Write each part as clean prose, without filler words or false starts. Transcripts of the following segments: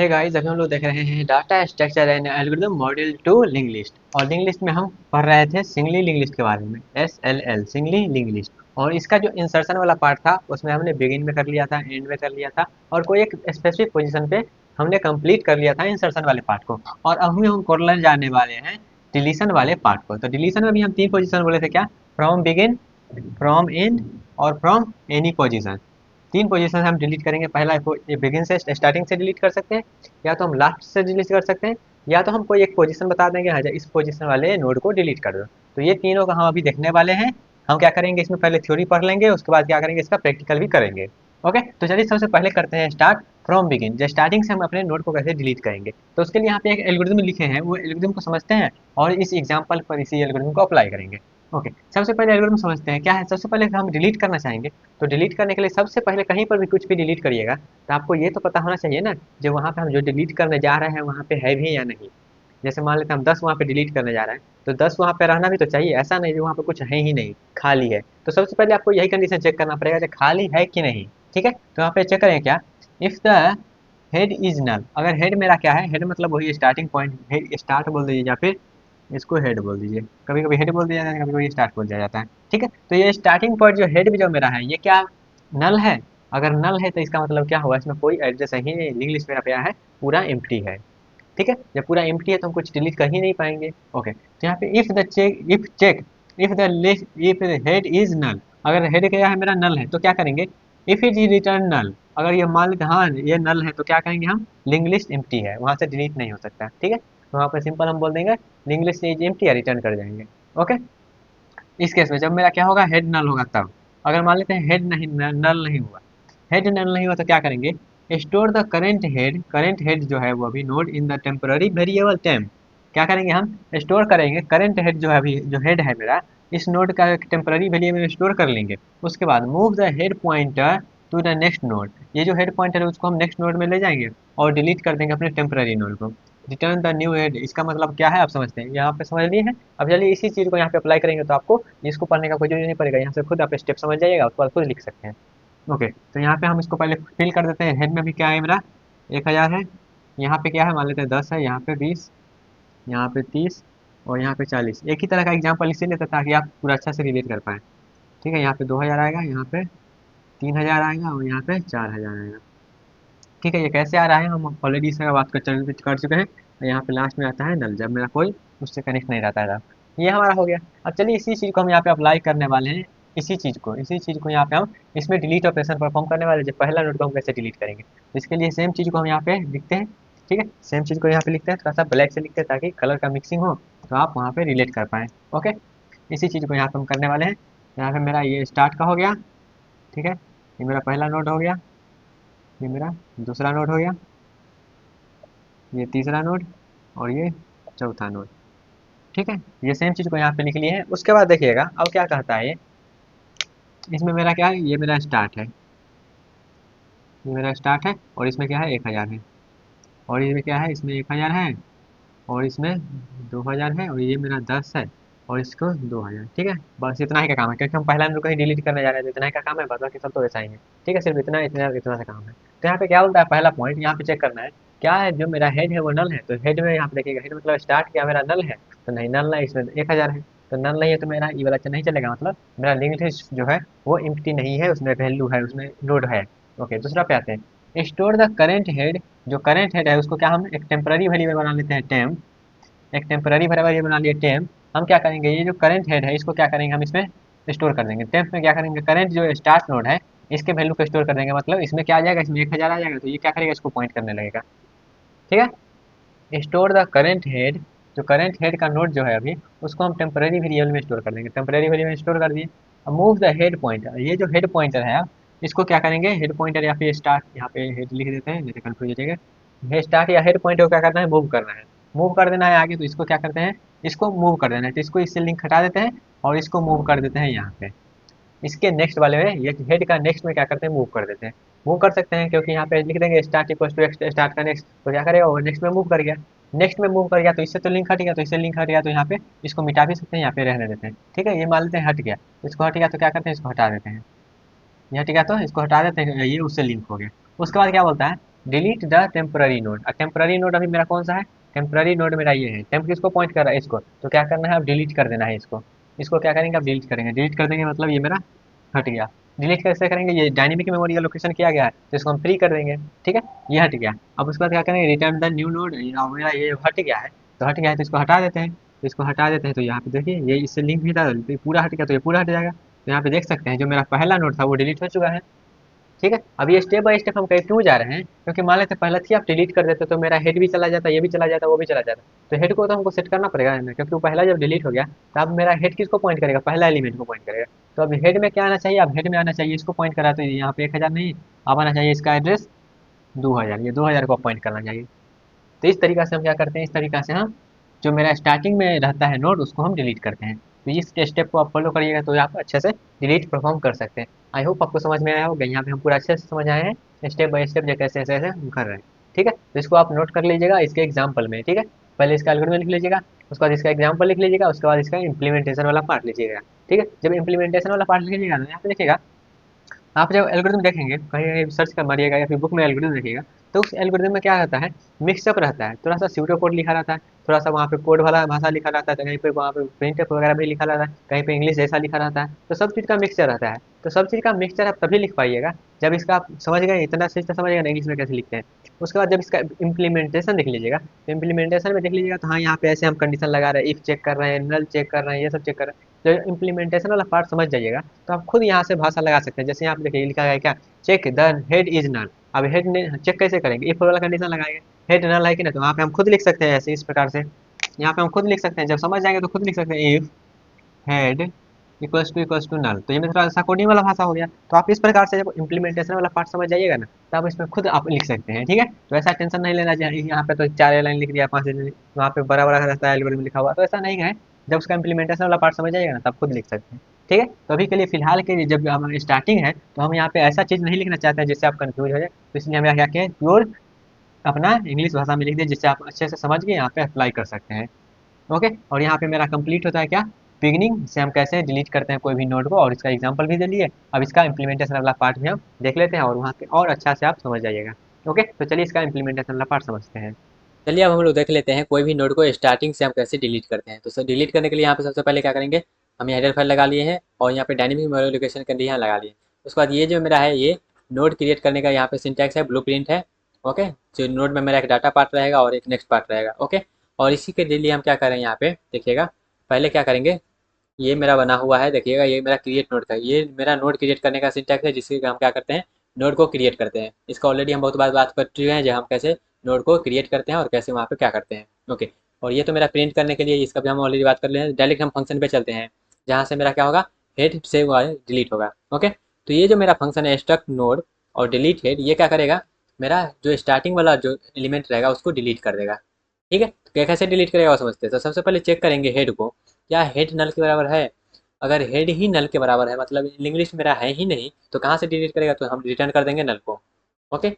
Hey guys, अभी हम लोग देख रहे हैं data structure and algorithm model to link list. और लिंक लिस्ट में हम पढ़ रहे थे सिंगली लिंक लिस्ट के बारे में, SLL सिंगली लिंक लिस्ट। और इसका जो इंसर्शन वाला पार्ट था उसमें हमने बिगिन में कर लिया था, एंड में कर लिया था, और कोई एक स्पेसिफिक पोजीशन पे हमने कंप्लीट कर लिया था इंसर्शन वाले पार्ट को। और अभी हम करने जाने वाले हैं डिलीशन वाले पार्ट को। तो डिलीशन में भी हम तीन पोजीशन बोले थे, क्या? फ्रॉम बिगिन, फ्रॉम एंड और फ्रॉम एनी पोजीशन। तीन पोजीशन हम डिलीट करेंगे। पहला ये बिगिन से, स्टार्टिंग से डिलीट कर सकते हैं, या तो हम लास्ट से डिलीट कर सकते हैं, या तो हम कोई एक पोजीशन बता देंगे, हाँ इस पोजीशन वाले नोड को डिलीट कर दो। तो ये तीनों का हम अभी देखने वाले हैं। हम क्या करेंगे, इसमें पहले थ्योरी पढ़ लेंगे, उसके बाद क्या करेंगे, इसका प्रैक्टिकल भी करेंगे। ओके, तो चलिए सबसे पहले करते हैं स्टार्ट फ्रॉम बिगिन। जो स्टार्टिंग से हम अपने नोड को कैसे डिलीट करेंगे, तो उसके लिए यहाँ पे एक एल्गोरिथम लिखे हैं, वो एल्गोरिथम को समझते हैं और इस एग्जाम्पल पर इसी एल्गोरिथम को अप्लाई करेंगे। ओके, सबसे पहले एल्गोरिथम समझते हैं क्या है। सबसे पहले हम डिलीट करना चाहेंगे, तो डिलीट करने के लिए सबसे पहले कहीं पर भी कुछ भी डिलीट करिएगा तो आपको ये तो पता होना चाहिए ना, जो वहाँ पे हम जो डिलीट करने जा रहे हैं वहाँ पे है भी या नहीं। जैसे मान लेते हैं हम 10 वहाँ पे डिलीट करने जा रहे हैं, तो 10 वहाँ पे रहना भी तो चाहिए, ऐसा नहीं जो वहाँ पे कुछ है ही नहीं, खाली है। तो सबसे पहले आपको यही कंडीशन चेक करना पड़ेगा कि खाली है कि नहीं। ठीक है, तो यहाँ पे चेक करें क्या, if the head is null. अगर हेड मेरा क्या है, हेड मतलब वही स्टार्टिंग पॉइंट, हेड स्टार्ट बोल दीजिए या फिर इसको हेड बोल दीजिए। कभी कभी हेड बोल दिया जाता है, कभी कभी स्टार्ट बोल दिया जाता है। ठीक है, तो ये स्टार्टिंग पॉइंट जो हेड भी जो मेरा है, ये क्या नल है? अगर नल है तो इसका मतलब क्या हुआ, इसमें कोई एड्रेस ही नहीं, लिंक लिस्ट मेरा क्या है, पूरा एम्प्टी है। ठीक है, जब पूरा एम्प्टी है तो हम कुछ डिलीट कर ही नहीं पाएंगे। ओके, तो यहाँ पे if the list if head is null. अगर हेड क्या है, मेरा नल है, तो क्या करेंगे, इफ इट इज रिटर्न नल। अगर ये मान लेते हाँ ये नल है, तो क्या करेंगे हम, लिंक लिस्ट एम्प्टी है, वहां से डिलीट नहीं हो सकता। ठीक है, तो वहाँ पर सिंपल हम बोल देंगे लिंक लिस्ट इज एम्प्टी या रिटर्न कर जाएंगे। ओके, इस केस में जब मेरा क्या होगा, हेड नल होगा तब। अगर मान लेते हैं हेड नहीं, नल नहीं हुआ, हेड नल नहीं हुआ, तो क्या करेंगे, स्टोर द करेंट हेड जो है वो अभी node in the temporary variable temp. क्या करेंगे हम, स्टोर करेंगे करेंट हेड जो है, अभी जो हेड है मेरा, इस नोड का टेम्पररी वेरिएबल में स्टोर कर लेंगे। उसके बाद move the head pointer to the next node. ये जो हेड पॉइंटर है उसको हम नेक्स्ट नोड में ले जाएंगे और डिलीट कर देंगे अपने टेम्पररी नोड को। रिटर्न द न्यू हेड, इसका मतलब क्या है आप समझते हैं, यहाँ पे समझ लिए हैं। अब चलिए इसी चीज़ को यहाँ पे अप्लाई करेंगे, तो आपको इसको पढ़ने का कोई जरूरत नहीं पड़ेगा, यहाँ से खुद आप स्टेप समझ जाइएगा, उसके बाद खुद लिख सकते हैं। ओके, तो यहाँ पे हम इसको पहले फिल कर देते हैं। हेड में भी क्या है मेरा, 1000 है। यहाँ पे क्या है, मान लेते हैं 10 है, यहाँ पे 20, यहाँ पे 30 और यहाँ पे 40। एक ही तरह का एग्जाम्पल इसीलिए था ताकि आप पूरा अच्छा से रिलेट कर पाएँ। ठीक है, यहाँ पे 2000 आएगा, यहाँ पे 3000 आएगा और यहाँ पे 4000 आएगा। ठीक है, ये कैसे आ रहा है, हम ऑलरेडी इसका बात कर चुके हैं। यहाँ पे लास्ट में आता है नल, जब मेरा कोई उससे कनेक्ट नहीं रहता है तब। ये हमारा हो गया। अब चलिए इसी चीज़ को हम यहाँ पे अप्लाई करने वाले हैं। इसी चीज़ को यहाँ पे हम इसमें डिलीट ऑपरेशन परफॉर्म करने वाले हैं। जो पहला नोड को हम कैसे डिलीट करेंगे, तो इसके लिए सेम चीज़ को हम यहाँ पे लिखते हैं। ठीक है, सेम चीज़ को यहाँ पे लिखते हैं, थोड़ा सा ब्लैक से लिखते हैं ताकि कलर का मिक्सिंग हो, तो आप वहाँ पे रिलेट कर पाएँ। ओके, इसी चीज़ को यहाँ पे हम करने वाले हैं। यहाँ पे मेरा ये स्टार्ट का हो गया। ठीक है, ये मेरा पहला नोड हो गया, ये मेरा दूसरा नोड हो गया, ये तीसरा नोड और ये चौथा नोड। ठीक है, ये सेम चीज़ को यहाँ पे लिख लिए हैं। उसके बाद देखिएगा अब क्या कहता है ये, इसमें मेरा क्या है, ये मेरा स्टार्ट है, ये मेरा स्टार्ट है, और इसमें क्या है, 1000 है, और इसमें क्या है, इसमें 1000 है, और इसमें 2000 है, और ये मेरा 10 है, और इसको 2000। ठीक है, बस इतना ही का काम है, क्योंकि हम पहला नोड को ही डिलीट करने जा रहे हैं, तो इतना ही का काम है, बाकी सब तो वैसा ही है। ठीक है, सिर्फ इतना इतना इतना सा काम है। तो यहाँ पे क्या बोलता है, पहला पॉइंट यहाँ पे चेक करना है, क्या है, जो मेरा हेड है वो नल है। तो हेड में यहाँ पे देखिएगा, हेड मतलब स्टार्ट क्या मेरा नल है, तो नहीं नल नहीं, इसमें 1000 है, तो नल नहीं है, तो मेरा ये वाला नहीं चलेगा, मतलब मेरा लिंक्ड लिस्ट जो है वो एम्प्टी नहीं है, उसमें वैल्यू है, उसमें नोड है। ओके, दूसरा पे आते हैं, स्टोर द करेंट हेड। जो करेंट हेड है उसको क्या हम एक टेम्पररी वेरिएबल बना लेते हैं, टेम्प। एक टेम्पररी वेरिएबल बना लिए टेम्प। हम क्या करेंगे, ये जो करंट हेड है इसको क्या करेंगे, हम इसमें स्टोर कर देंगे। टेम्प में क्या करेंगे, करंट जो स्टार्ट नोड है इसके वैल्यू को स्टोर कर देंगे, मतलब इसमें क्या आ जाएगा, इसमें 1000 आ जाएगा, तो ये क्या करेगा, इसको पॉइंट करने लगेगा। ठीक है, स्टोर द करंट हेड। जो करंट हेड का नोड जो है अभी, उसको हम टेम्पररी वेरिएबल में स्टोर कर देंगे। टेम्पररी वेरिएबल में स्टोर कर दिए। अब मूव द हेड पॉइंटर, ये जो हेड पॉइंटर है इसको क्या करेंगे, हेड पॉइंटर या फिर स्टार्ट, यहाँ पे हेड लिख देते हैं, जैसे कन्फ्यूज हो जाएगा। हेड स्टार्ट या हेड पॉइंटर को क्या करना है, मूव करना है, मूव कर देना है आगे। तो इसको क्या करते हैं, इसको मूव कर देना है, तो इसको इससे लिंक हटा देते हैं और इसको मूव कर देते हैं यहाँ पे। इसके नेक्स्ट वाले में, ये हेड का नेक्स्ट में क्या करते हैं, मूव कर देते हैं। मूव कर सकते हैं क्योंकि यहाँ पे लिख देंगे स्टार्ट इक्वल टू स्टार्ट का नेक्स्ट, तो क्या करेगा वो नेक्स्ट में मूव कर गया। नेक्स्ट में मूव कर गया तो इससे तो लिंक हट गया, तो इससे लिंक हट गया, तो यहाँ पे इसको मिटा भी सकते हैं, यहाँ पे रहने देते हैं। ठीक है, ये मान लेते हैं हट गया, तो इसको हट गया तो क्या करते हैं, इसको हटा देते हैं। ये हट गया तो इसको हटा देते हैं, ये उससे लिंक हो गया। उसके बाद क्या बोलता है, delete the temporary node. Temporary node अभी मेरा कौन सा है, टेम्पररी नोड मेरा ये है। टेम्प किसको पॉइंट कर रहा है, इसको। तो क्या करना है, अब डिलीट कर देना है इसको। इसको क्या करेंगे, अब डिलीट करेंगे। डिलीट कर देंगे मतलब ये मेरा हट गया। डिलीट कैसे करेंगे, ये डायनेमिक मेमोरी का लोकेशन किया गया है तो इसको हम फ्री कर देंगे। ठीक है, ये हट गया। अब उसके बाद क्या करेंगे, रिटर्न द न्यू नोड। मेरा ये हट गया है, तो हट गया है तो इसको हटा देते हैं। तो इसको हटा देते हैं तो यहाँ पे देखिए ये इससे लिंक भी था, तो ये पूरा हट गया, तो ये पूरा हट जाएगा। तो यहाँ पे देख सकते हैं जो मेरा पहला नोड था वो डिलीट हो चुका है। ठीक है, अब ये स्टेप बाय स्टेप हम कहीं क्यों जा रहे हैं, क्योंकि मान लेते पहले थी आप डिलीट कर देते तो मेरा हेड भी चला जाता, ये भी चला जाता, वो भी चला जाता। तो हेड को तो हमको सेट करना पड़ेगा ना, क्योंकि वो पहला जब डिलीट हो गया तो अब मेरा हेड किसको पॉइंट करेगा, पहला एलिमेंट को पॉइंट करेगा। तो अब हेड में क्या आना चाहिए, अब हेड में आना चाहिए इसको पॉइंट करा, तो यहाँ पे 1000 नहीं, अब आना चाहिए इसका एड्रेस 2000, ये 2000 को पॉइंट करना चाहिए। तो इस तरीका से हम क्या करते हैं, इस तरीका से हम जो मेरा स्टार्टिंग में रहता है नोड उसको हम डिलीट करते हैं। तो इस स्टेप को आप फॉलो करिएगा तो आप अच्छे से डिलीट परफॉर्म कर सकते हैं। आई होप आपको समझ में आया होगा, यहाँ पे हम पूरा अच्छे से समझ आए हैं स्टेप बाय स्टेप जो कैसे ऐसे ऐसे हम कर रहे हैं। ठीक है, तो इसको आप नोट कर लीजिएगा इसके एग्जाम्पल में। ठीक है, पहले इसका एल्गोरिथम लिख लीजिएगा, उसके बाद इसका एग्जाम्पल लिख लीजिएगा, उसके बाद इसका इंप्लीमेंटेशन वाला पार्ट लीजिएगा। ठीक है, जब इंप्लीमेंटेशन वाला पार्ट लिखिएगा ना, यहाँ पे देखिएगा आप जब एल्गोरिथम देखेंगे कहीं सर्च कर मारिएगा या फिर बुक में एल्गोरिथम देखिएगा, तो उस एल्गोरिथम में क्या रहता है, मिक्सअप रहता है। थोड़ा सा स्यूडो कोड लिखा रहता है, थोड़ा सा वहाँ पे कोड वाला भाषा लिखा रहता है, तो कहीं पे वहाँ पे प्रिंटफ वगैरह भी लिखा रहता है, कहीं पे इंग्लिश जैसा लिखा रहता है। तो सब चीज़ का मिक्सचर रहता है। तो सब चीज़ का मिक्सचर आप तभी लिख पाइएगा जब इसका आप समझ गए, इतना चीज़ तो समझ गए ना इंग्लिश में कैसे लिखते हैं। उसके बाद जब इसका इम्प्लीमेंटेशन देख लीजिएगा, तो इम्प्लीमेंटेशन में देख लीजिएगा तो हाँ यहाँ पे ऐसे हम कंडीशन लगा रहे हैं, इफ चेक कर रहे हैं, नल चेक कर रहे हैं, ये सब चेक कर रहे हैं। जब इम्प्लीमेंटेशन वाला पार्ट समझ जाइएगा तो आप खुद यहाँ से भाषा लगा सकते हैं। जैसे यहाँ पे देखिए लिखा है क्या, check the head is null. अब हेड ने चेक कैसे करेंगे, इफ वाला कंडीशन लगाएंगे, हेड नल है कि नहीं, तो वहाँ पे हम खुद लिख सकते हैं ऐसे इस प्रकार से। यहाँ पे हम खुद लिख सकते हैं, जब समझ जाएंगे तो खुद लिख सकते हैं, if head equals to null. तो ये मेरा थोड़ा सा कोडिंग वाला भाषा हो गया। तो आप इस प्रकार से जब इम्प्लीमेंटेशन वाला पार्ट समझ जाइएगा ना, तो आप इसमें खुद आप लिख सकते हैं। ठीक है, तो ऐसा टेंशन नहीं लेना चाहिए यहाँ पे तो 4 लाइन लिख दिया, 5 लाइन, वहाँ पे बड़ा बड़ा रहता है एल्गोरिथम लिखा हुआ, तो ऐसा नहीं है। जब उसका इम्प्लीमेंटेशन वाला पार्ट समझ जाइएगा ना तब खुद लिख सकते हैं। ठीक है, तो अभी के लिए फिलहाल के लिए जब हम स्टार्टिंग है तो हम यहाँ पे ऐसा चीज़ नहीं लिखना चाहते हैं जिससे आप कंफ्यूज हो जाए, तो इसलिए हम यहाँ क्या किए, प्योर अपना इंग्लिश भाषा में लिख दिए जिससे आप अच्छे से समझ के यहाँ पे अप्लाई कर सकते हैं। ओके, और यहाँ पे मेरा कंप्लीट होता है क्या, बिगिनिंग से हम कैसे डिलीट करते हैं कोई भी नोड को, और इसका एग्जांपल भी दे लिए। अब इसका इम्प्लीमेंटेशन वाला पार्ट भी हम देख लेते हैं और वहाँ पे और अच्छा से आप समझ जाइएगा। ओके, तो चलिए इसका इम्प्लीमेंटेशन वाला पार्ट समझते हैं। चलिए अब हम लोग देख लेते हैं कोई भी नोड को स्टार्टिंग से हम कैसे डिलीट करते हैं। तो सर डिलीट करने के लिए यहाँ पे सबसे पहले क्या करेंगे, हम हेडर फाइल लगा लिए हैं और यहाँ पे डायनेमिक मेमोरी लोकेशन के लिए यहाँ लगा लिए। उसके बाद ये जो मेरा है ये नोड क्रिएट करने का यहाँ पे सिंटैक्स है, ब्लूप्रिंट है। ओके, जो नोड में मेरा एक डाटा पार्ट रहेगा और एक नेक्स्ट पार्ट रहेगा। ओके, और इसी के लिए हम क्या करें, यहाँ पे देखिएगा पहले क्या करेंगे, ये मेरा बना हुआ है देखिएगा, ये मेरा क्रिएट नोड का, ये मेरा नोड क्रिएट करने का सिंटैक्स है जिसके हम क्या करते हैं, नोड को क्रिएट करते हैं। इसका ऑलरेडी हम बहुत बार बात कर चुके हैं, जब हम कैसे नोड को क्रिएट करते हैं और कैसे वहाँ पे क्या करते हैं। ओके, और ये तो मेरा प्रिंट करने के लिए, इसका भी हम ऑलरेडी बात कर रहे हैं। डायरेक्ट हम फंक्शन पे चलते हैं जहाँ से मेरा क्या होगा, हेड से हुआ है डिलीट होगा। ओके, तो ये जो मेरा फंक्शन है स्ट्रक्ट नोड और डिलीट हेड, ये क्या करेगा, मेरा जो स्टार्टिंग वाला जो एलिमेंट रहेगा उसको डिलीट कर देगा। ठीक है, तो कैसे डिलीट करेगा वो समझते हैं। तो सबसे पहले चेक करेंगे हेड को, क्या हेड नल के बराबर है। अगर हेड ही नल के बराबर है मतलब इंग्लिश मेरा है ही नहीं, तो कहाँ से डिलीट करेगा, तो हम रिटर्न कर देंगे नल को। ओके,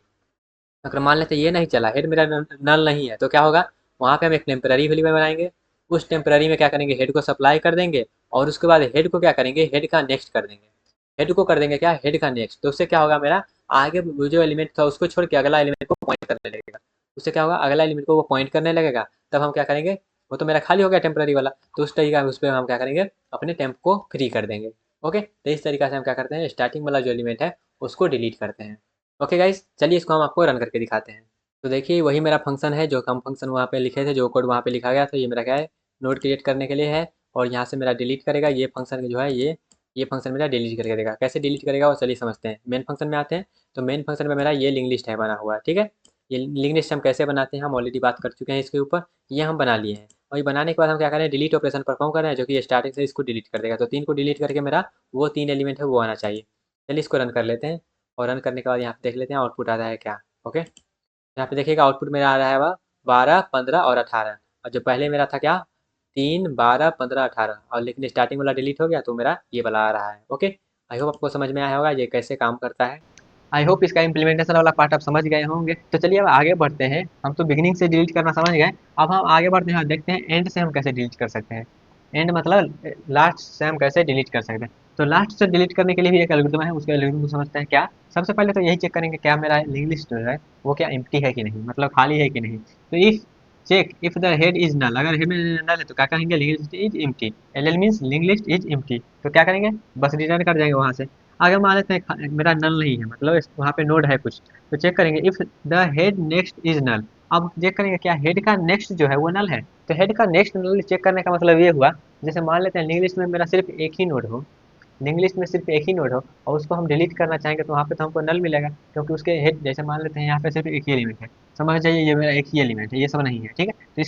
अगर मान लेते ये नहीं चला, हेड मेरा नल नहीं है, तो क्या होगा, वहाँ पे हम एक टेम्पररी वेरिएबल बनाएंगे। उस टेम्पररी में क्या करेंगे, हेड को सप्लाई कर देंगे और उसके बाद हेड को क्या करेंगे, हेड का नेक्स्ट कर देंगे। हेड को कर देंगे क्या, हेड का नेक्स्ट। तो उससे क्या होगा, मेरा आगे वो जो एलिमेंट था उसको छोड़ के अगला एलिमेंट को पॉइंट करने लगेगा। उससे क्या होगा, अगला एलिमेंट को वो पॉइंट करने लगेगा। तब हम क्या करेंगे, वो तो मेरा खाली हो गया टेम्पररी वाला, तो उस तरीका उस पर हम क्या करेंगे, अपने टेम्प को फ्री कर देंगे। ओके, तो इस तरीका से हम क्या करते हैं, स्टार्टिंग वाला जो एलिमेंट है उसको डिलीट करते हैं। ओके गाइज, चलिए इसको हम आपको रन करके दिखाते हैं। तो देखिए वही मेरा फंक्शन है, जो हम फंक्शन वहाँ पे लिखे थे, जो कोड वहाँ पे लिखा गया था, ये मेरा क्या है, नोड क्रिएट करने के लिए है। और यहाँ से मेरा डिलीट करेगा, ये फंक्शन जो है ये फंक्शन मेरा डिलीट करके देगा। कैसे डिलीट करेगा वो चलिए समझते हैं। मेन फंक्शन में आते हैं, तो मेन फंक्शन में मेरा ये लिंक लिस्ट है बना हुआ है। ठीक है, ये लिंक लिस्ट हम कैसे बनाते हैं हम ऑलरेडी बात कर चुके हैं इसके ऊपर, ये हम बना लिए हैं। और ये बनाने के बाद हम क्या करें, डिलीट ऑपरेशन परफॉर्म कर रहे हैं, जो कि स्टार्टिंग से इसको डिलीट कर देगा। तो 3 को डिलीट करके मेरा वो 3 एलिमेंट है वो आना चाहिए। चलिए इसको रन कर लेते हैं, और रन करने के बाद यहाँ पे देख लेते हैं आउटपुट आता है क्या। ओके, यहाँ पे देखिएगा आउटपुट मेरा आ रहा है वह 12, 15 और 18। और जो पहले मेरा था क्या, 3, 12, 15, 18, और लेकिन स्टार्टिंग वाला डिलीट हो गया तो मेरा ये वाला आ रहा है। ओके, आई होप आपको समझ में आया होगा ये कैसे काम करता है। आई होप इसका इम्प्लीमेंटेशन वाला पार्ट आप समझ गए होंगे। तो चलिए अब आगे बढ़ते हैं, हम तो बिगिनिंग से डिलीट करना समझ गए। अब हम आगे बढ़ते हैं और देखते हैं एंड से हम कैसे डिलीट कर सकते हैं। एंड मतलब लास्ट से हम कैसे डिलीट कर सकते हैं। तो लास्ट से डिलीट करने के लिए भी एक एल्गोरिथम है, उसके एल्गोरिथम को समझते हैं क्या। सबसे पहले तो यही चेक करेंगे क्या मेरा लिंक लिस्ट जो है वो क्या एम्प्टी है कि नहीं, मतलब खाली है कि नहीं। तो if check if the head is null, अगर हेड में नल है तो क्या करेंगे, link list is empty. L means link list is empty, तो क्या करेंगे, बस रिटर्न कर जाएंगे वहां से। अगर मान लेते हैं मेरा नल नहीं है, मतलब वहाँ पे नोड है कुछ, तो चेक करेंगे if the head next is null. अब चेक करेंगे क्या हेड का नेक्स्ट जो है वो नल है। तो हेड का नेक्स्ट नल चेक करने का मतलब ये हुआ, जैसे मान लेते हैं लिंक लिस्ट में मेरा सिर्फ एक ही नोड हो, लिंक लिस्ट में सिर्फ एक ही नोड हो और उसको हम डिलीट करना चाहेंगे तो वहाँ पे तो हमको नल मिलेगा, क्योंकि उसके हेड जैसे मान लेते हैं यहाँ पे सिर्फ एक ही एलिमेंट है, समझ जाइए ये मेरा एक ही एलिमेंट है, ये सब नहीं है, ठीक है। तो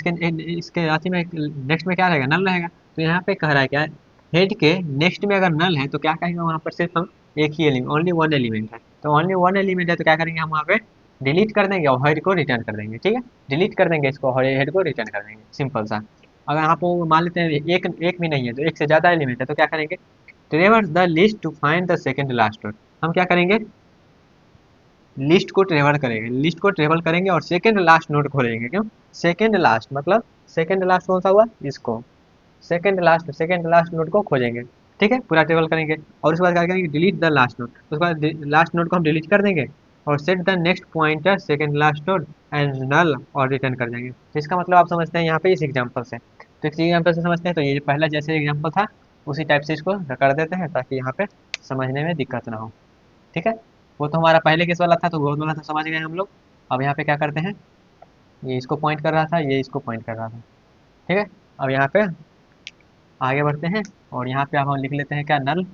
इसके साथ ही में नेक्स्ट में क्या रहेगा, नल रहेगा। तो यहाँ पे कह रहा है क्या, हेड के नेक्स्ट में अगर नल है तो क्या कहेंगे, वहाँ पर सिर्फ हम एक ही एलिमेंट, ओनली वन एलिमेंट है, तो ओनली वन एलिमेंट है तो क्या करेंगे हम वहाँ पे डिलीट कर देंगे और हेड को रिटर्न कर देंगे, ठीक है। डिलीट कर देंगे इसको और हेड को रिटर्न कर देंगे, सिंपल सा। अगर यहाँ पर मान लेते हैं एक एक भी नहीं है, तो एक से ज़्यादा एलिमेंट है तो क्या करेंगे, traverse the list to find the second last node. हम क्या करेंगे, लिस्ट को ट्रेवल करेंगे, लिस्ट को ट्रेवल करेंगे और सेकंड लास्ट नोड खोलेंगे। क्यों सेकंड लास्ट, मतलब सेकंड लास्ट कौन सा हुआ, इसको सेकंड लास्ट नोड को खोजेंगे, ठीक है, पूरा ट्रेवल करेंगे। और उसके बाद क्या करेंगे, डिलीट द लास्ट नोड, उसके बाद लास्ट नोड को हम डिलीट कर देंगे और set the next pointer second last node and null और रिटर्न कर देंगे। तो इसका मतलब आप समझते हैं यहाँ पे इस एग्जांपल से, तो इस एग्जांपल से समझते हैं, तो ये पहला जैसे एग्जांपल था उसी टाइप से इसको कर देते हैं ताकि यहाँ पे समझने में दिक्कत ना हो, ठीक है। वो तो हमारा पहले केस वाला था तो गोल वाला था, समझ गए हम लोग। अब यहाँ पे क्या करते हैं, ये इसको पॉइंट कर रहा था, ये इसको पॉइंट कर रहा था, ठीक है। अब यहाँ पे आगे बढ़ते हैं और यहाँ पे अब हम लिख लेते हैं क्या, नल,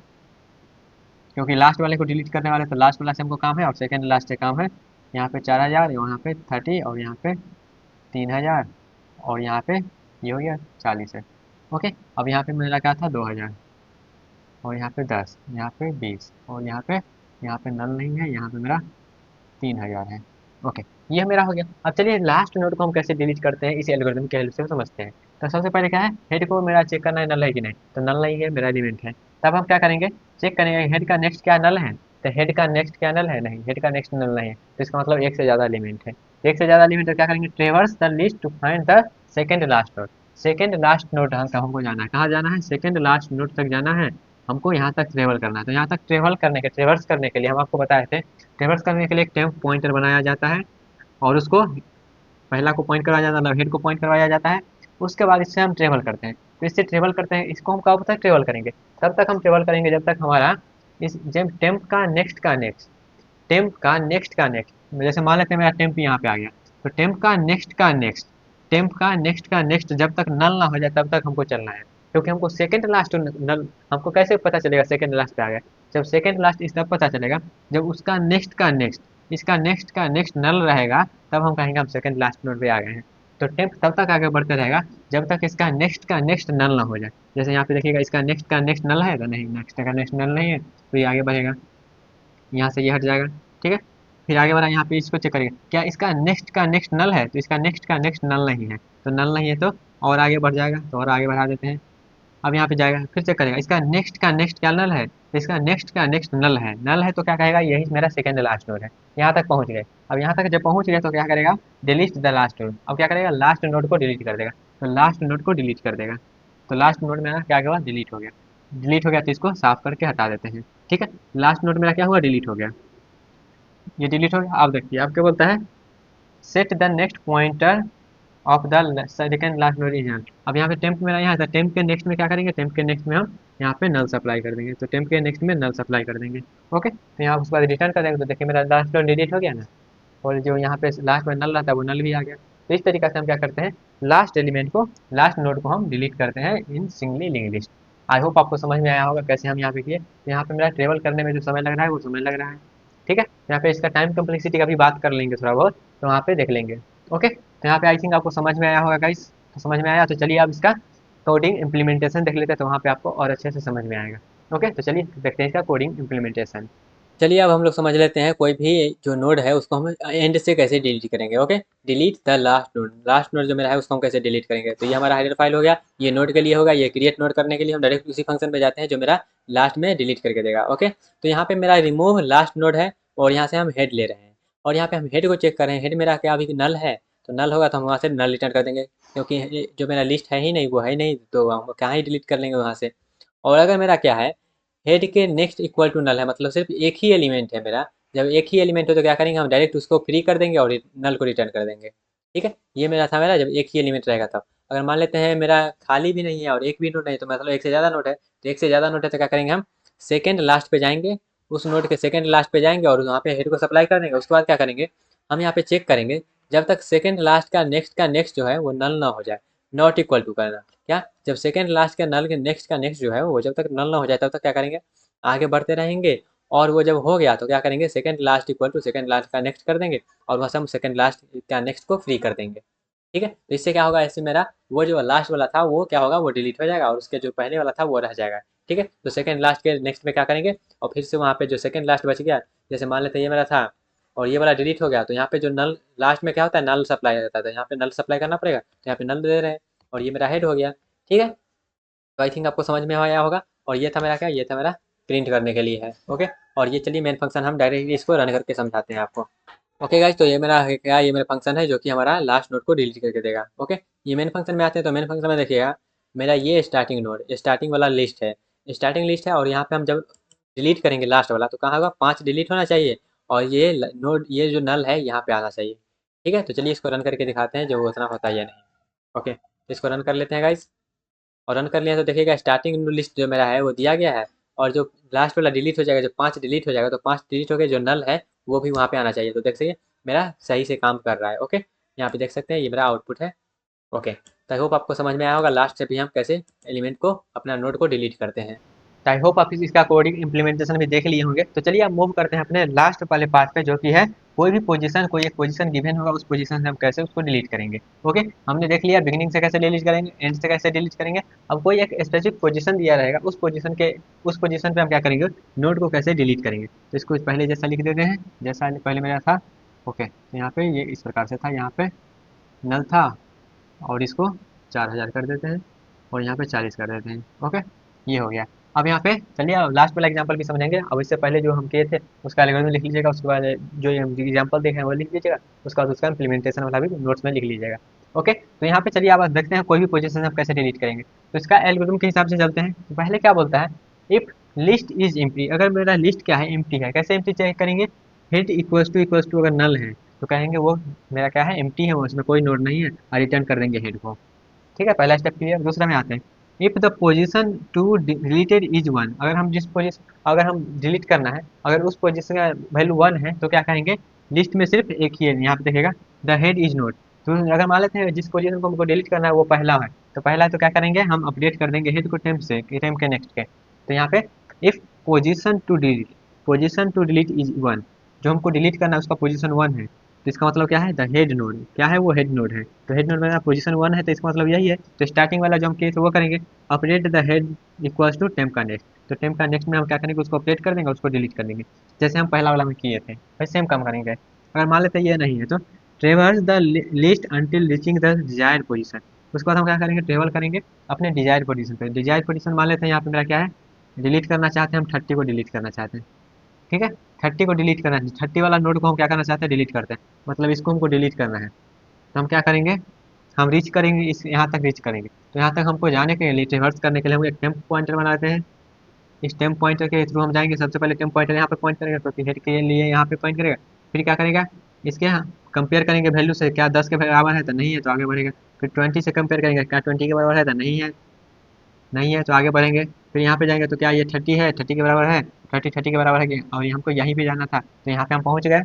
क्योंकि लास्ट वाले को डिलीट करने वाले तो लास्ट वाला से हमको काम है और सेकंड लास्ट से काम है। यहाँ पे 4000, यहाँ पे 30 और यहाँ पे 3000 और यहाँ पे ये हो गया 40 है। ओके, अब यहाँ पे मेरा क्या था 2000 और यहाँ पे 10, यहाँ पे 20 और यहाँ पे नल नहीं है, यहाँ पे मेरा 3000 है। ओके, ये मेरा हो गया। अब चलिए लास्ट नोड को हम कैसे डिलीट करते हैं, इसी एल्गोरिथम के हेल्प से समझते हैं। तो सबसे पहले क्या है, हेड को मेरा चेक करना है नल है कि नहीं, तो नल नहीं है, मेरा एलिमेंट है। तब हम क्या करेंगे, चेक करेंगे हेड का नेक्स्ट क्या नल है, तो हेड का नेक्स्ट क्या नल है, नहीं हेड का नेक्स्ट नल नहीं है, तो इसका मतलब एक से ज़्यादा एलिमेंट है। एक से ज़्यादा एलिमेंट तो क्या करेंगे, traverse the list to find the second last node. Second last node हमको जाना है, कहाँ जाना है, सेकेंड लास्ट नोड तक जाना है हमको, यहाँ तक ट्रेवल करना है। तो यहाँ तक ट्रेवल करने के, ट्रेवर्स करने के लिए हम आपको बताए थे, ट्रेवर्स करने के लिए एक टेम्प पॉइंटर बनाया जाता है और उसको पहला को पॉइंट करवाया जाता है, मतलब हेड को पॉइंट करवाया जाता है। उसके बाद इससे हम ट्रेवल करते हैं, तो इससे ट्रेवल करते हैं, इसको हम कब तक ट्रेवल करेंगे, तब तक हम ट्रेवल करेंगे जब तक हमारा इस जब टेम्प का नेक्स्ट का नेक्स्ट, टेम्प का नेक्स्ट का नेक्स्ट, जैसे मान लेते हैं मेरा टेम्प यहाँ पे आ गया, तो टेम्प का नेक्स्ट का नेक्स्ट, टेम्प का नेक्स्ट का नेक्स्ट जब तक नल ना हो जाए तब तक हमको चलना है। क्योंकि हमको सेकंड लास्ट नल, हमको कैसे पता चलेगा सेकंड लास्ट पे आ गया, जब सेकंड लास्ट इस तब पता चलेगा जब उसका नेक्स्ट का नेक्स्ट, इसका नेक्स्ट का नेक्स्ट नल रहेगा, तब हम कहेंगे हम सेकंड लास्ट नोड पे आ गए हैं। तो टेम्प तब तक आगे बढ़ते रहेगा जब तक इसका नेक्स्ट का नेक्स्ट नल ना हो जाए। जैसे यहाँ पे देखिएगा इसका नेक्स्ट का नेक्स्ट नल है, तो नहीं नेक्स्ट का नेक्स्ट नल नहीं है, तो ये आगे बढ़ेगा, यहाँ से ये हट जाएगा, ठीक है। फिर आगे बढ़ा, यहाँ पे इसको चेक करिए क्या इसका नेक्स्ट का नेक्स्ट नल है, तो इसका नेक्स्ट का नेक्स्ट नल नहीं है, तो नल नहीं है तो और आगे बढ़ जाएगा, तो और आगे बढ़ा देते हैं। अब यहाँ पे जाएगा फिर चेक करेगा इसका नेक्स्ट का नेक्स्ट क्या नल है, तो इसका नेक्स्ट का नेक्स्ट नल है, नल है तो क्या कहेगा यही मेरा सेकंड लास्ट नोड है। यहाँ तक पहुँच गए। अब यहाँ तक जब पहुँच गए तो क्या करेगा, डिलीट द लास्ट नोड। अब क्या करेगा, लास्ट नोड को डिलीट कर देगा, तो लास्ट नोड को डिलीट कर देगा, तो लास्ट नोड मेरा क्या हुआ, डिलीट हो गया। डिलीट हो गया तो इसको साफ करके हटा देते हैं, ठीक है। लास्ट नोड मेरा क्या हुआ, डिलीट हो गया, ये डिलीट हो गया। अब देखिए अब क्या बोलता है, set the next pointer of the second last node is null. अब यहाँ पे टेम्प मेरा यहाँ था, टेम्प के नेक्स्ट में क्या करेंगे, टेम्प के नेक्स्ट में हम यहाँ पे नल सप्लाई कर देंगे, तो टेम्प के नेक्स्ट में नल सप्लाई कर देंगे। ओके, तो यहाँ उसके बाद रिटर्न कर देंगे, तो देखिए मेरा लास्ट नोड डिलीट हो गया ना, और जो यहाँ पे लास्ट में नल रहता है वो नल भी आ गया। तो इस तरीके से हम क्या करते हैं, लास्ट एलिमेंट को, लास्ट नोड को हम डिलीट करते हैं in singly link list. I hope आपको समझ में आया होगा कैसे हम यहाँ पे किए। तो यहाँ पे मेरा ट्रेवल करने में जो समय लग रहा है वो समय लग रहा है, ठीक है। यहाँ पे इसका टाइम कम्प्लेक्सिटी का भी बात कर लेंगे थोड़ा बहुत, तो वहाँ पे देख लेंगे। ओके, तो यहाँ पे आई थिंक आपको समझ में आया होगा गाइस, तो समझ में आया तो चलिए अब इसका कोडिंग इम्प्लीमेंटेशन देख लेते हैं, तो वहाँ पे आपको और अच्छे से समझ में आएगा। ओके, तो चलिए देखते हैं इसका कोडिंग इम्प्लीमेंटेशन। चलिए अब हम लोग समझ लेते हैं कोई भी जो नोड है उसको हम एंड से कैसे डिलीट करेंगे। Okay, delete the last node, last node जो मेरा है उसको हम कैसे डिलीट करेंगे। तो ये हमारा हेडर फाइल हो गया, ये नोड के लिए होगा, ये क्रिएट नोड करने के लिए हम डायरेक्ट उसी फंक्शन पे जाते हैं जो मेरा लास्ट में डिलीट करके देगा। ओके, तो यहाँ पे मेरा रिमूव लास्ट नोड है और यहाँ से हम हेड ले रहे हैं और यहाँ पे हम हेड को चेक कर रहे हैं, हेड मेरा क्या अभी नल है, तो नल होगा तो हम वहाँ से नल रिटर्न कर देंगे, क्योंकि जो मेरा लिस्ट है ही नहीं वो है ही नहीं, तो हम कहाँ ही डिलीट कर लेंगे वहाँ से। और अगर मेरा क्या है, हेड के नेक्स्ट इक्वल टू नल है, मतलब सिर्फ एक ही एलिमेंट है मेरा। जब एक ही एलिमेंट हो तो क्या करेंगे, हम डायरेक्ट उसको फ्री कर देंगे और नल को रिटर्न कर देंगे। ठीक है, ये मेरा था मेरा जब एक ही एलिमेंट रहेगा तब। अगर मान लेते हैं मेरा खाली भी नहीं है और एक भी नोट नहीं, तो मतलब एक से ज़्यादा नोट है, तो एक से ज़्यादा नोट है तो क्या करेंगे, हम सेकेंड लास्ट पे जाएंगे, उस नोट के सेकेंड लास्ट पे जाएंगे और वहाँ पे हेड को सप्लाई कर देंगे। उसके बाद क्या करेंगे, हम यहाँ पे चेक करेंगे जब तक सेकेंड लास्ट का नेक्स्ट जो है वो नल ना हो जाए, नॉट इक्वल टू करना। क्या, जब सेकेंड लास्ट के नल के नेक्स्ट का नेक्स्ट जो है वो जब तक नल ना हो जाए तब तक क्या करेंगे, आगे बढ़ते रहेंगे। और वो जब हो गया तो क्या करेंगे, second last equal to second last का नेक्स्ट कर देंगे और वहाँ से हम सेकंड लास्ट का नेक्स्ट को फ्री कर देंगे। ठीक है, तो इससे क्या होगा, इससे मेरा वो जो लास्ट वाला था वो क्या होगा, वो डिलीट हो जाएगा और उसके जो पहले वाला था वो रह जाएगा। ठीक है, तो सेकंड लास्ट के नेक्स्ट में क्या करेंगे, और फिर से वहाँ पे जो सेकंड लास्ट बच गया, जैसे मान लेते हैं ये मेरा था और ये वाला डिलीट हो गया, तो यहाँ पे जो नल लास्ट में क्या होता है, नल सप्लाई रहता है, तो यहाँ पे नल सप्लाई करना पड़ेगा, तो यहाँ पे नल दे रहे हैं और ये मेरा हेड हो गया। ठीक है, तो आई थिंक आपको समझ में आया होगा। और ये था मेरा क्या, ये था मेरा प्रिंट करने के लिए है। ओके, और ये चलिए मेन फंक्शन हम डायरेक्टली इसको रन करके समझाते हैं आपको। ओके गाइज, तो ये मेरा है क्या, ये मेरा फंक्शन है जो कि हमारा लास्ट नोड को डिलीट करके देगा। ओके, ये मेन फंक्शन में आते हैं, तो मेन फंक्शन में देखिएगा मेरा ये स्टार्टिंग नोड, स्टार्टिंग वाला लिस्ट है, स्टार्टिंग लिस्ट है, और यहाँ पे हम जब डिलीट करेंगे लास्ट वाला तो कहाँ होगा, 5 डिलीट होना चाहिए और ये नोड, ये जो नल है यहाँ पे आना चाहिए। ठीक है, तो चलिए इसको रन करके दिखाते हैं जो उतना होता है या नहीं। ओके, इसको रन कर लेते हैं गाइज, और रन कर लिया तो देखिएगा स्टार्टिंग लिस्ट जो मेरा है वो दिया गया है, और जो लास्ट वाला डिलीट हो जाएगा, जो 5 डिलीट हो जाएगा, तो 5 डिलीट हो गए, जो नल है वो भी वहाँ पे आना चाहिए। तो देख सकते मेरा सही से काम कर रहा है। ओके, यहाँ पे देख सकते हैं ये मेरा आउटपुट है। ओके, तो आई होप आपको समझ में आया होगा लास्ट से भी हम कैसे एलिमेंट को, अपना नोड को डिलीट करते हैं। तो आई होप आप इसका कोडिंग इम्प्लीमेंटेशन भी देख लिए होंगे। तो चलिए अब मूव करते हैं अपने लास्ट वाले पार्ट पे, जो कि है कोई भी पोजीशन, कोई एक पोजीशन गिवन होगा, उस पोजीशन से हम कैसे उसको डिलीट करेंगे। ओके, हमने देख लिया बिगिनिंग से कैसे डिलीट करेंगे, एंड से कैसे डिलीट करेंगे। अब कोई एक स्पेसिफिक पोजीशन दिया रहेगा, उस पोजीशन पे हम क्या करेंगे, नोड को कैसे डिलीट करेंगे। तो इसको पहले जैसा लिख देते हैं, जैसा पहले मेरा था। ओके, तो यहाँ पे ये इस प्रकार से था, यहाँ पे नल था और इसको 4000 कर देते हैं और यहाँ पे 40 कर देते हैं। ओके, ये हो गया। अब यहाँ पे चलिए अब लास्ट वाला एग्जांपल भी समझेंगे। अब इससे पहले जो हम किए थे उसका एल्गोरिथम लिख लीजिएगा, उसके बाद जो एग्जांपल देखे हैं वो लिख लीजिएगा, उसका बाद उसका इम्प्लीमेंटेशन वाला भी नोट्स में लिख लीजिएगा। ओके, तो यहाँ पे चलिए अब देखते हैं कोई भी पोजीशन हम कैसे डिलीट करेंगे। तो इसका एल्गोरिथम के हिसाब से चलते हैं। तो पहले क्या बोलता है, इफ लिस्ट इज एम्प्टी, अगर मेरा लिस्ट क्या है, एम्प्टी है। कैसे एम्प्टी चेक करेंगे, हेड इक्वल्स टू अगर नल है तो कहेंगे वो मेरा क्या है, एम्प्टी है, वो उसमें कोई नोड नहीं है, और रिटर्न कर देंगे हेड को। ठीक है, पहला स्टेप क्लियर। दूसरा में आते हैं, if the position to deleted is one, अगर हम जिस पोजीशन, अगर हम डिलीट करना है, अगर उस पोजीशन का वैल्यू वन है तो क्या कहेंगे, लिस्ट में सिर्फ एक ही है, यहाँ पे देखेगा द हेड इज नोट। तो अगर मान लेते हैं जिस पोजीशन को हमको डिलीट करना है वो पहला है, तो पहला है तो क्या करेंगे, हम अपडेट कर देंगे हेड को टेम्प से, टेम्प के नेक्स्ट के। तो यहाँ पे if position to delete is one, जो हमको डिलीट करना है उसका पोजीशन वन है, तो इसका मतलब क्या है, द हेड नोड, क्या है वो हेड नोड है। तो हेड नोड में पोजीशन वन है, तो इसका मतलब यही है। तो स्टार्टिंग वाला जो हम किए थे वो करेंगे, update the head equals to temp का नेक्स्ट। तो टेम्प का नेक्स्ट में हम क्या करेंगे, उसको अपडेट कर देंगे, उसको डिलीट कर देंगे, जैसे हम पहला वाला में किए थे वैसे सेम काम करेंगे। अगर मान लेते हैं ये नहीं है तो ट्रेवर्स the list until reaching the desired position, उसके बाद हम क्या करेंगे, ट्रेवल करेंगे अपने डिजायर्ड पोजीशन पे। डिजायर्ड पोजीशन मान लेते हैं यहाँ पे मेरा क्या है, डिलीट करना चाहते हैं हम 30 को डिलीट करना चाहते हैं। ठीक है, 30 को डिलीट करना है, 30 वाला नोड को हम क्या करना चाहते हैं, डिलीट करते हैं, मतलब इसको हमको डिलीट करना है। तो हम क्या करेंगे, हम रीच करेंगे, इस यहाँ तक रीच करेंगे। तो यहाँ तक हमको जाने के लिए, रिवर्स करने के लिए हम एक टेम्प पॉइंटर बनाते हैं। इस टेम्प पॉइंटर के थ्रू हम जाएंगे, सबसे पहले टेम्प पॉइंटर यहाँ पे पॉइंट करेगा, तो हेड के लिए यहाँ पे पॉइंट करेगा। फिर क्या करेगा, इसके कंपेयर करेंगे वैल्यू से, क्या 10 के बराबर है तो नहीं है तो आगे बढ़ेगा। फिर 20 से कंपेयर करेंगे, क्या 20 के बराबर है तो नहीं है, नहीं है तो आगे बढ़ेंगे। फिर यहाँ पे जाएंगे तो क्या ये 30 है, 30 के बराबर है, 30 के बराबर है, और ये हमको यहीं पे जाना था, तो यहाँ पे हम पहुँच गए।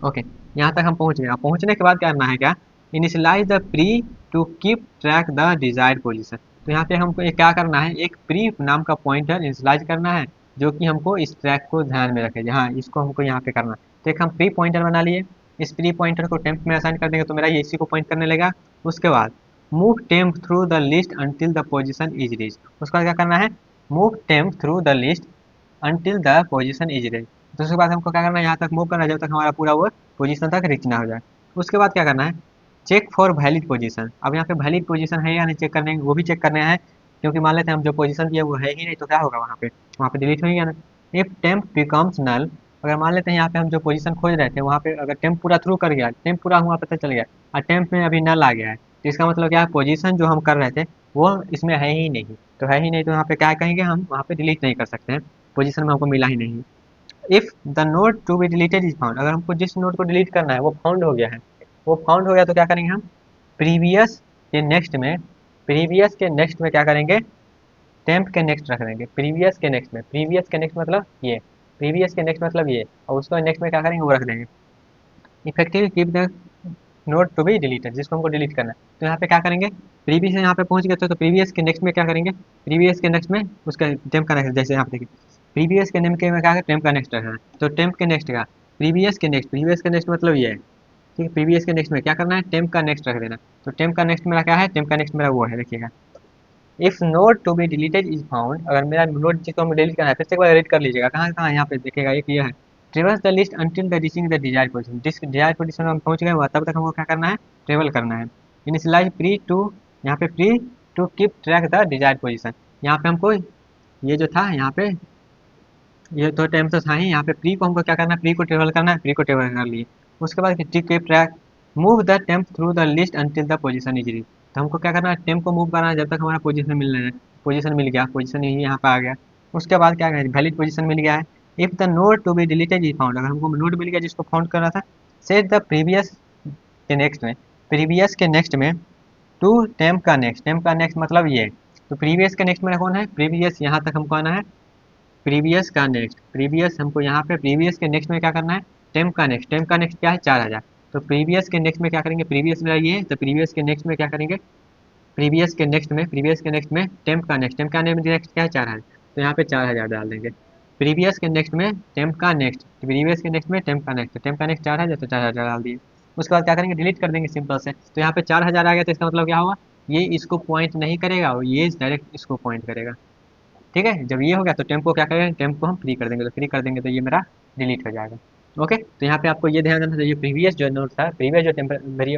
ओके, यहाँ तक हम पहुँच गए। अब पहुँचने के बाद क्या करना है, क्या initialise the pre to keep track the desired position. तो यहाँ पे हमको क्या करना है, एक प्री नाम का पॉइंटर इनिशियलाइज करना है, जो कि हमको इस ट्रैक को ध्यान में रखे, जहाँ इसको हमको यहाँ पे करना है। तो एक हम प्री पॉइंटर बना लिए, इस प्री पॉइंटर को टेम्प में असाइन कर देंगे तो मेरा ये इसी को पॉइंट करने लगेगा। उसके बाद move temp through the list until the position is reach, उसका क्या करना है, move temp through the list until the position is reach. तो उसके बाद हमको क्या करना है, यहाँ तक मूव करना है जब तक हमारा पूरा वो पोजीशन तक रीच ना हो जाए। उसके बाद क्या करना है, चेक फॉर वैलिड पोजीशन। अब यहाँ पे वैलिड पोजीशन है या नहीं चेक करने, वो भी चेक करने हैं, क्योंकि मान लेते हैं हम जो पोजीशन दिए वो है ही नहीं तो क्या होगा, वहाँ पे डिलीट हो गया ना। इफ टेम्प बिकम्स नल, अगर मान लेते हैं यहाँ पे हम जो पोजीशन खोज रहे थे वहाँ पे अगर टेम्प पूरा थ्रू कर गया, टेम्प पूरा हुआ पता चल गया और टेम्प में अभी नल आ गया है, तो इसका मतलब क्या है, पोजीशन जो हम कर रहे थे वो इसमें है ही नहीं, तो है ही नहीं तो यहाँ पे क्या कहेंगे, हम वहाँ पे डिलीट नहीं कर सकते हैं, पोजीशन में हमको मिला ही नहीं। If the node to be deleted is found, अगर हमको जिस नोड को डिलीट करना है वो फाउंड हो गया है, वो फाउंड हो गया तो क्या करेंगे हम, प्रीवियस के नेक्स्ट में, प्रीवियस के नेक्स्ट में क्या करेंगे, टेम्प के नेक्स्ट रख देंगे, प्रीवियस के नेक्स्ट में, प्रीवियस के नेक्स्ट मतलब ये, प्रीवियस के नेक्स्ट मतलब ये, और उसको नेक्स्ट में क्या करेंगे वो रख देंगे। Effective keep the note to be deleted, जिसको हमको डिलीट करना है, तो यहाँ पे क्या करेंगे, प्रीवियस यहाँ पे पहुंच गए तो प्रीवियस के नेक्स्ट में क्या करेंगे, प्रीवियस के नेक्स्ट में उसका टेम्प का नेक्स्ट, जैसे यहाँ पे देखिए प्रीवियस के नेम के में क्या है, टेम्प का नेक्स्ट रखना है, तो टेम्प के नेक्स्ट का प्रीवियस के नेक्स्ट, प्रीवियस के नेक्स्ट मतलब ये है, ठीक है, प्रीवियस के नेक्स्ट में क्या करना है, टेम्प का नेक्स्ट रख देना। तो टेम्प का नेक्स्ट मेरा क्या है, टेम्प का नेक्स्ट मेरा वो है, देखिएगा, if node to be deleted is found, अगर मेरा नोड जिसको हम डिलीट करना है, फिर से एक बार रीड कर लीजिएगा, कहाँ कहाँ यहाँ पे देखिएगा, एक ये है, travels the list until the reaching the desired position, जिस डिजायर्ड पोजीशन में हम पहुंच गए हुआ तब तक हमको क्या करना है, ट्रेवल करना है। इनिशियलाइज प्री टू, यहाँ पे pre to keep track the desired position, यहाँ पे हमको ये जो था यहाँ पे, ये तो टाइम तो था ही, यहाँ पे प्री को हमको क्या करना है, प्री को ट्रेवल करना है, प्री को ट्रेवल कर लिए, उसके बाद keep track, move the temp through the list until the position is reach, तो हमको क्या करना है, टेम्प को मूव करना है जब तक हमारा पोजीशन मिल रहा है, पोजीशन मिल गया, पोजीशन यही यहाँ पे आ गया, उसके बाद क्या करें, वैलिड पोजीशन मिल गया है। If the node to be deleted is found, अगर हमको नोड मिल गया जिसको फाउंड करना था, सेट द प्रीवियस के नेक्स्ट में, प्रीवियस के नेक्स्ट में टू टेम्प का नेक्स्ट मतलब ये, तो प्रीवियस के नेक्स्ट में कौन है, प्रीवियस, यहाँ तक हमको आना है, प्रीवियस का नेक्स्ट, प्रीवियस हमको यहाँ पे प्रीवियस के नेक्स्ट में क्या करना है, टेम्प का नेक्स्ट, टेम्प का नेक्स्ट क्या है 4000, तो प्रीवियस के नेक्स्ट में क्या करेंगे, प्रीवियस मेरा ये है तो प्रीवियस के नेक्स्ट में क्या करेंगे, प्रीवियस के नेक्स्ट में, प्रीवियस के नेक्स्ट में टेम्प का नेक्स्ट, टेम्प का नेक्स्ट क्या है 4000, तो यहाँ पे 4000 डाल देंगे। प्रीवियस के नेक्स्ट में टेम्प का नेक्स्ट, प्रीवियस के नेक्स्ट में टेम्प का नेक्स्ट, टेम्प का नेक्स्ट 4000 तो 4000 डाल दिए। उसके बाद क्या करेंगे, डिलीट कर देंगे सिंपल से, तो यहाँ पे 4000 आ गया तो इसका मतलब क्या होगा, ये इसको पॉइंट नहीं करेगा और ये डायरेक्ट इसको पॉइंट करेगा, ठीक है। जब ये हो गया तो टेम्प को क्या करेंगे, टेम्प को हम फ्री कर देंगे, तो फ्री कर देंगे तो ये मेरा डिलीट हो जाएगा। ओके, तो यहाँ पे आपको ये ध्यान रखना था, ये प्रीवियस जो नोट था, प्रीवियस जो टेम्पररी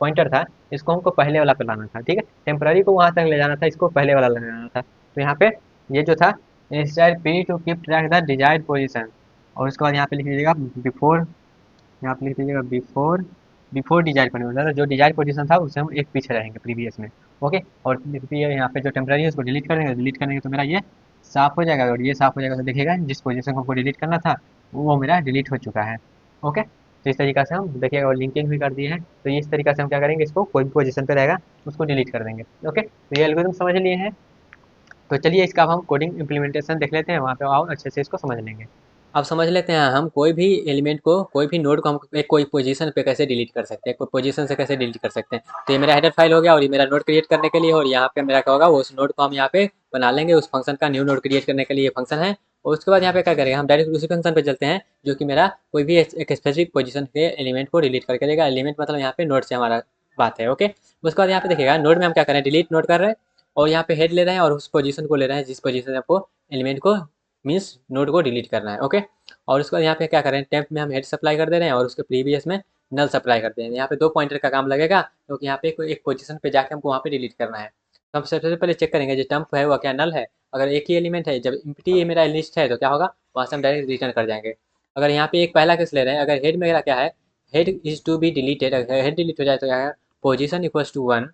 पॉइंटर था, इसको हमको पहले वाला पे लाना था, ठीक है, टेम्पररी को वहाँ तक ले जाना था, इसको पहले वाला ले जाना था, तो यहाँ पे ये जो था, instead P to keep track the desired position, और उसके बाद यहाँ पे लिख दीजिएगा बिफोर, यहाँ पे लिख दीजिएगा बिफोर, बिफोर डिजायर पोजीशन, मतलब जो डिजायर पोजीशन था उससे हम एक पीछे रहेंगे प्रीवियस में। ओके, और फिर यहाँ पे जो टेम्पररी है उसको डिलीट कर देंगे, डिलीट करेंगे तो मेरा ये साफ हो जाएगा, और ये साफ हो जाएगा तो देखिएगा जिस पोजीशन को हमको डिलीट करना था वो मेरा डिलीट हो चुका है। ओके, तो इस तरीका से हम देखिएगा, और लिंकिंग भी कर दिए हैं, तो इस तरीका से हम क्या करेंगे, इसको कोई भी पोजीशन पे रहेगा उसको डिलीट कर देंगे। ओके, तो ये एल्गोरिथम समझ लिए हैं, तो चलिए इसका अब हम कोडिंग इम्प्लीमेंटेशन देख लेते हैं, वहाँ पे आओ अच्छे से इसको समझ लेंगे। अब समझ लेते हैं हम कोई भी एलिमेंट को, कोई भी नोड को हम एक कोई पोजीशन पे कैसे डिलीट कर सकते हैं, कोई पोजीशन से कैसे डिलीट कर सकते हैं। तो ये मेरा हेडर फाइल हो गया, और ये मेरा नोड क्रिएट करने के लिए, और यहाँ पे मेरा क्या होगा, वो उस नोड को हम यहाँ पे बना लेंगे, उस फंक्शन का न्यू नोड क्रिएट करने के लिए फंक्शन है। और उसके बाद यहाँ पे क्या करेंगे, हम डायरेक्ट उसी फंक्शन पे चलते हैं जो कि मेरा कोई भी एक स्पेसिफिक पोजीशन के एलिमेंट को डिलीट करके देगा। एलिमेंट मतलब यहाँ पे नोड से हमारा बात है। ओके, उसके बाद यहाँ पे देखिएगा नोड में हम क्या कर रहे हैं, डिलीट नोड कर रहे हैं, और यहाँ पे हेड ले रहे हैं, और उस पोजीशन को ले रहे हैं जिस पोजीशन से आपको एलिमेंट को मीन्स नोड को डिलीट करना है। ओके, और उसके बाद यहाँ पे क्या करें, टेम्प में हम हेड सप्लाई कर दे रहे हैं, और उसके प्रीवियस में नल सप्लाई कर दे रहे हैं। यहाँ पे 2 पॉइंटर का काम लगेगा, क्योंकि यहाँ पे एक पोजीशन पे जाके हमको वहाँ पे डिलीट करना है। तो हम सबसे पहले चेक करेंगे जो टम्प है वो क्या नल है, अगर एक ही एलिमेंट है, जब एम्प्टी मेरा लिस्ट है तो क्या होगा, वहाँ से हम डायरेक्ट रिटर्न कर जाएंगे। अगर यहाँ पे एक पहला केस ले रहे हैं, अगर हेड मेरा क्या है, head is to be deleted, अगर हेड डिलीट हो जाए तो क्या है, position equals to 1,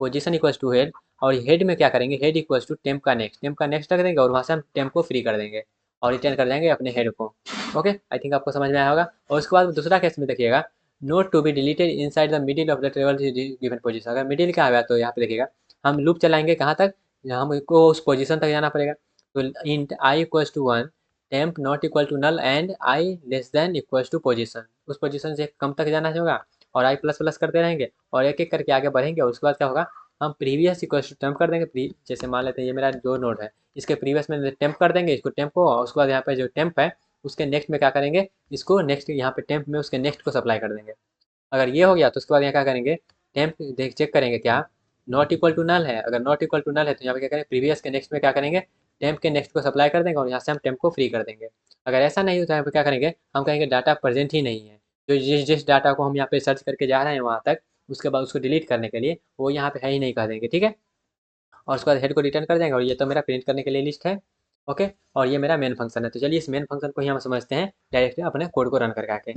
position equals to head, और हेड में क्या करेंगे, हेड इक्वल्स टू टेम्प का नेक्स्ट, टेम्प का नेक्स्ट रख देंगे, और वहाँ से हम टेम्प को फ्री कर देंगे और रिटर्न कर जाएंगे अपने हेड को। ओके, आई थिंक आपको समझ में आया होगा। और उसके बाद दूसरा केस में देखिएगा, note to be deleted inside the middle of the table given position, अगर मिडिल का आया तो यहाँ पे देखिएगा हम लूप चलाएंगे कहाँ तक, हमको उस पोजीशन तक जाना पड़ेगा। तो int I equals to 1, temp not equal to null, and I less then equals to position, उस पोजीशन से कम तक जाना होगा, और आई प्लस प्लस करते रहेंगे, और एक एक करके आगे बढ़ेंगे। और उसके बाद क्या होगा, हम प्रीवियस इक्वल्स टू टेम्प कर देंगे, जैसे मान लेते हैं ये मेरा जो नोड है, इसके प्रीवियस में टेम्प कर देंगे इसको, टेम्प को, और उसके बाद यहाँ पे जो टेम्प है उसके नेक्स्ट में क्या करेंगे, इसको नेक्स्ट यहाँ पे टेम्प में उसके नेक्स्ट को सप्लाई कर देंगे। अगर ये हो गया तो उसके बाद यहाँ क्या करेंगे, टेम्प देख चेक करेंगे क्या नॉट इक्वल टू नल है, अगर नॉट इक्वल टू नल है तो यहाँ पे क्या करेंगे, प्रीवियस के नेक्स्ट में क्या करेंगे, टेम्प के नेक्स्ट को सप्लाई कर देंगे, और यहाँ से हम टेम्प को फ्री कर देंगे। अगर ऐसा नहीं होता है तो क्या करेंगे, हम कहेंगे डाटा प्रेजेंट ही नहीं है, जो जिस जिस डाटा को हम यहाँ पे सर्च करके जा रहे हैं वहाँ तक, उसके बाद उसको डिलीट करने के लिए वो यहाँ पे है ही नहीं कह देंगे, ठीक है। और उसके बाद हेड को रिटर्न कर देंगे, और ये तो मेरा प्रिंट करने के लिए लिस्ट है। ओके, और ये मेरा मेन फंक्शन है। तो चलिए इस मेन फंक्शन को ही हम समझते हैं डायरेक्टली अपने कोड को रन करके आके।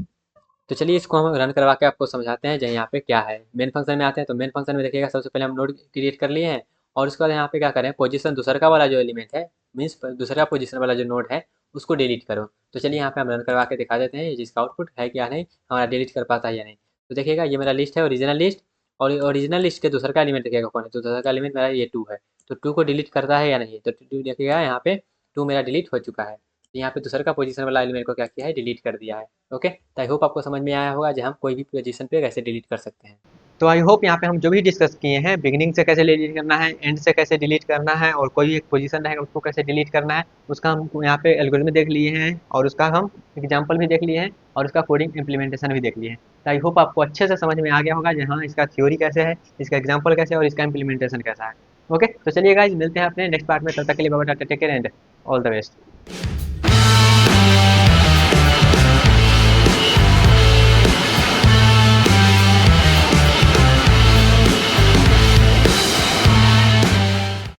तो चलिए इसको हम रन करवा के आपको समझाते हैं। जहाँ यहाँ पे क्या है, मेन फंक्शन में आते हैं। तो मेन फंक्शन में देखिएगा सबसे पहले हम नोड क्रिएट कर लिए हैं, और उसके बाद यहाँ पे क्या करें, पोजीशन दूसरा वाला जो एलिमेंट है, मीन्स दूसरा पोजीशन वाला जो नोड है उसको डिलीट करो। तो चलिए यहाँ पे हम रन करवा के दिखा देते हैं जिसका आउटपुट है क्या नहीं, हमारा डिलीट कर पाता है या नहीं। तो देखिएगा ये मेरा लिस्ट है, ओरिजिनल लिस्ट, और ओरिजिनल लिस्ट के दूसरा का एलिमेंट देखिएगा कौन है, तो दूसरा का एलिमेंट मेरा ये 2 है। तो 2 को डिलीट करता है या नहीं, तो 2 देखिएगा यहाँ पे 2 मेरा डिलीट हो चुका है। तो यहाँ पे दूसरे का पोजीशन वाला एलिमेंट को क्या किया है, डिलीट कर दिया है। ओके, तो आई होप आपको समझ में आया होगा, जहाँ हम कोई भी पोजीशन पे कैसे डिलीट कर सकते हैं। तो आई होप यहाँ पे हम जो भी डिस्कस किए हैं, बिगिनिंग से कैसे डिलीट करना है, एंड से कैसे डिलीट करना है, और कोई भी एक पोजीशन रहेगा उसको कैसे डिलीट करना है, उसका हम यहाँ पे एल्गोरिथम देख लिए हैं, और उसका हम एग्जाम्पल भी देख लिए हैं, और उसका कोडिंग इम्प्लीमेंटेशन भी देख लिए हैं। तो आई होप आपको अच्छे से समझ में आ गया होगा जहाँ इसका थ्योरी कैसे है, इसका एग्जाम्पल कैसे है, और इसका इम्प्लीमेंटेशन कैसा है। ओके, तो चलिए गाइज मिलते हैं अपने नेक्स्ट पार्ट में, तब तक के लिए bye bye, tata, take care and all the best.